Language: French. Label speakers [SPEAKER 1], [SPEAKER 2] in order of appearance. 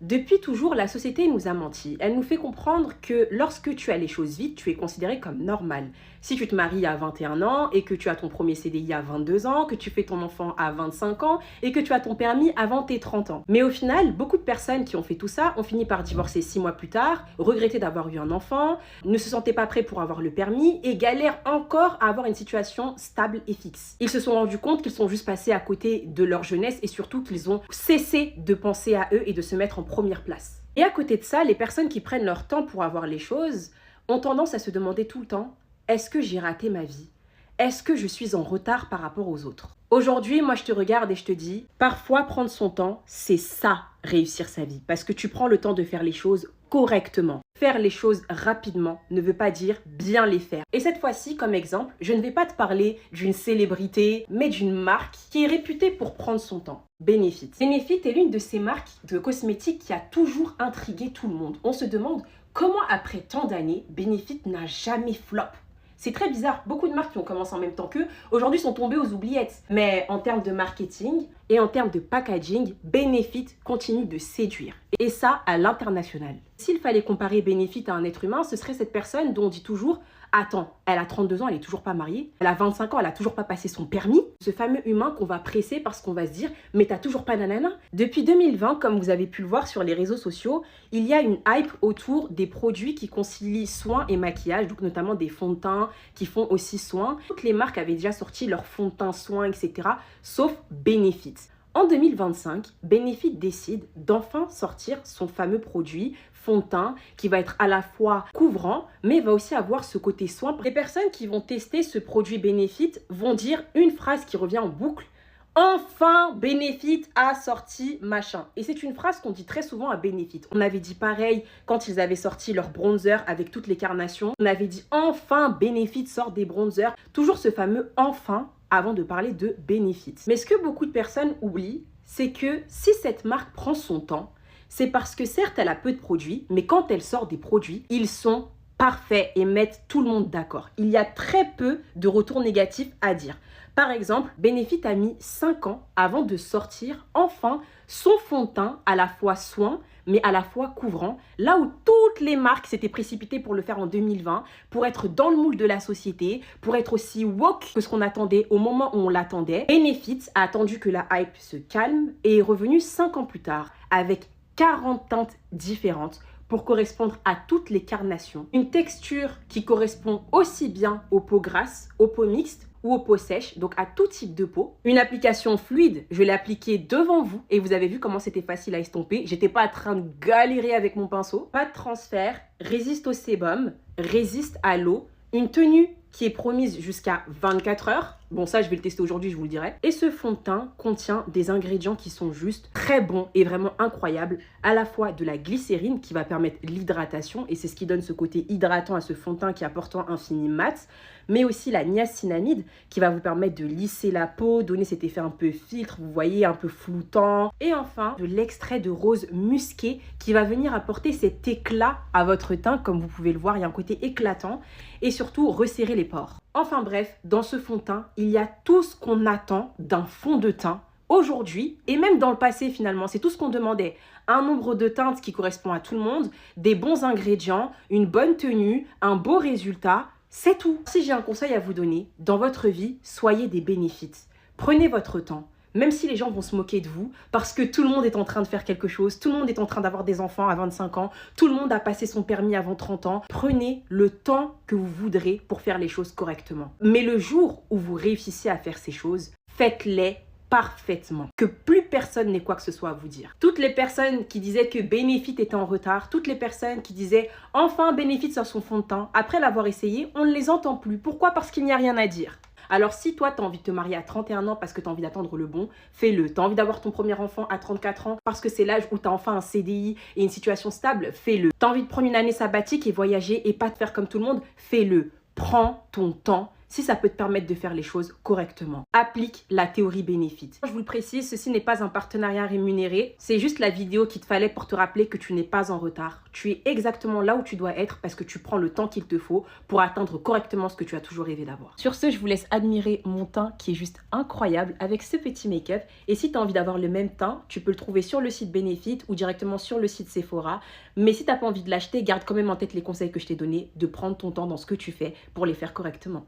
[SPEAKER 1] Depuis toujours, la société nous a menti. Elle nous fait comprendre que lorsque tu as les choses vite, tu es considéré comme normal. Si tu te maries à 21 ans et que tu as ton premier CDI à 22 ans, que tu fais ton enfant à 25 ans et que tu as ton permis avant tes 30 ans. Mais au final, beaucoup de personnes qui ont fait tout ça ont fini par divorcer 6 mois plus tard, regretter d'avoir eu un enfant, ne se sentaient pas prêts pour avoir le permis et galèrent encore à avoir une situation stable et fixe. Ils se sont rendus compte qu'ils sont juste passés à côté de leur jeunesse et surtout qu'ils ont cessé de penser à eux et de se mettre en première place. Et à côté de ça, les personnes qui prennent leur temps pour avoir les choses ont tendance à se demander tout le temps: est-ce que j'ai raté ma vie? Est-ce que je suis en retard par rapport aux autres? Aujourd'hui, moi je te regarde et je te dis, parfois prendre son temps, c'est ça, réussir sa vie. Parce que tu prends le temps de faire les choses correctement. Faire les choses rapidement ne veut pas dire bien les faire. Et cette fois-ci, comme exemple, je ne vais pas te parler d'une célébrité, mais d'une marque qui est réputée pour prendre son temps. Benefit. Benefit est l'une de ces marques de cosmétiques qui a toujours intrigué tout le monde. On se demande comment après tant d'années, Benefit n'a jamais flop. C'est très bizarre, beaucoup de marques qui ont commencé en même temps qu'eux, aujourd'hui sont tombées aux oubliettes. Mais en termes de marketing et en termes de packaging, Benefit continue de séduire. Et ça, à l'international. S'il fallait comparer Benefit à un être humain, ce serait cette personne dont on dit toujours: attends, elle a 32 ans, elle est toujours pas mariée. Elle a 25 ans, elle a toujours pas passé son permis. Ce fameux humain qu'on va presser parce qu'on va se dire: mais t'as toujours pas nanana. Depuis 2020, comme vous avez pu le voir sur les réseaux sociaux, il y a une hype autour des produits qui concilient soins et maquillage, donc notamment des fonds de teint qui font aussi soins. Toutes les marques avaient déjà sorti leurs fonds de teint soins, etc. sauf Benefit. En 2025, Benefit décide d'enfin sortir son fameux produit fond de teint qui va être à la fois couvrant, mais va aussi avoir ce côté soin. Les personnes qui vont tester ce produit Benefit vont dire une phrase qui revient en boucle: enfin, Benefit a sorti machin. Et c'est une phrase qu'on dit très souvent à Benefit. On avait dit pareil quand ils avaient sorti leur bronzer avec toutes les carnations. On avait dit enfin, Benefit sort des bronzers. Toujours ce fameux enfin avant de parler de Benefit. Mais ce que beaucoup de personnes oublient, c'est que si cette marque prend son temps, c'est parce que certes, elle a peu de produits, mais quand elle sort des produits, ils sont parfaits et mettent tout le monde d'accord. Il y a très peu de retours négatifs à dire. Par exemple, Benefit a mis 5 ans avant de sortir enfin son fond de teint à la fois soin, mais à la fois couvrant, là où toutes les marques s'étaient précipitées pour le faire en 2020, pour être dans le moule de la société, pour être aussi woke que ce qu'on attendait au moment où on l'attendait. Benefit a attendu que la hype se calme et est revenu 5 ans plus tard avec 40 teintes différentes pour correspondre à toutes les carnations. Une texture qui correspond aussi bien aux peaux grasses, aux peaux mixtes ou aux peaux sèches, donc à tout type de peau. Une application fluide, je l'ai appliquée devant vous et vous avez vu comment c'était facile à estomper. J'étais pas en train de galérer avec mon pinceau. Pas de transfert, résiste au sébum, résiste à l'eau. Une tenue qui est promise jusqu'à 24 heures. Bon, ça, je vais le tester aujourd'hui, je vous le dirai. Et ce fond de teint contient des ingrédients qui sont juste très bons et vraiment incroyables. À la fois de la glycérine qui va permettre l'hydratation, et c'est ce qui donne ce côté hydratant à ce fond de teint qui apporte un fini mat, mais aussi la niacinamide qui va vous permettre de lisser la peau, donner cet effet un peu filtre, vous voyez, un peu floutant. Et enfin, de l'extrait de rose musqué qui va venir apporter cet éclat à votre teint. Comme vous pouvez le voir, il y a un côté éclatant et surtout resserrer les pores. Enfin bref, dans ce fond de teint, il y a tout ce qu'on attend d'un fond de teint aujourd'hui et même dans le passé finalement. C'est tout ce qu'on demandait. Un nombre de teintes qui correspond à tout le monde, des bons ingrédients, une bonne tenue, un beau résultat. C'est tout. Si j'ai un conseil à vous donner, dans votre vie, soyez des bénéfices. Prenez votre temps. Même si les gens vont se moquer de vous, parce que tout le monde est en train de faire quelque chose, tout le monde est en train d'avoir des enfants à 25 ans, tout le monde a passé son permis avant 30 ans, prenez le temps que vous voudrez pour faire les choses correctement. Mais le jour où vous réussissez à faire ces choses, faites-les parfaitement. Que plus personne n'ait quoi que ce soit à vous dire. Toutes les personnes qui disaient que Benefit était en retard, toutes les personnes qui disaient enfin Benefit sort son fond de teint, après l'avoir essayé, on ne les entend plus. Pourquoi? Parce qu'il n'y a rien à dire. Alors si toi, tu as envie de te marier à 31 ans parce que tu as envie d'attendre le bon, fais-le. Tu as envie d'avoir ton premier enfant à 34 ans parce que c'est l'âge où tu as enfin un CDI et une situation stable, fais-le. Tu as envie de prendre une année sabbatique et voyager et pas te faire comme tout le monde, fais-le. Prends ton temps, si ça peut te permettre de faire les choses correctement. Applique la théorie bénéfice. Je vous le précise, ceci n'est pas un partenariat rémunéré. C'est juste la vidéo qu'il te fallait pour te rappeler que tu n'es pas en retard. Tu es exactement là où tu dois être parce que tu prends le temps qu'il te faut pour atteindre correctement ce que tu as toujours rêvé d'avoir. Sur ce, je vous laisse admirer mon teint qui est juste incroyable avec ce petit make-up. Et si tu as envie d'avoir le même teint, tu peux le trouver sur le site Benefit ou directement sur le site Sephora. Mais si tu n'as pas envie de l'acheter, garde quand même en tête les conseils que je t'ai donnés, de prendre ton temps dans ce que tu fais pour les faire correctement.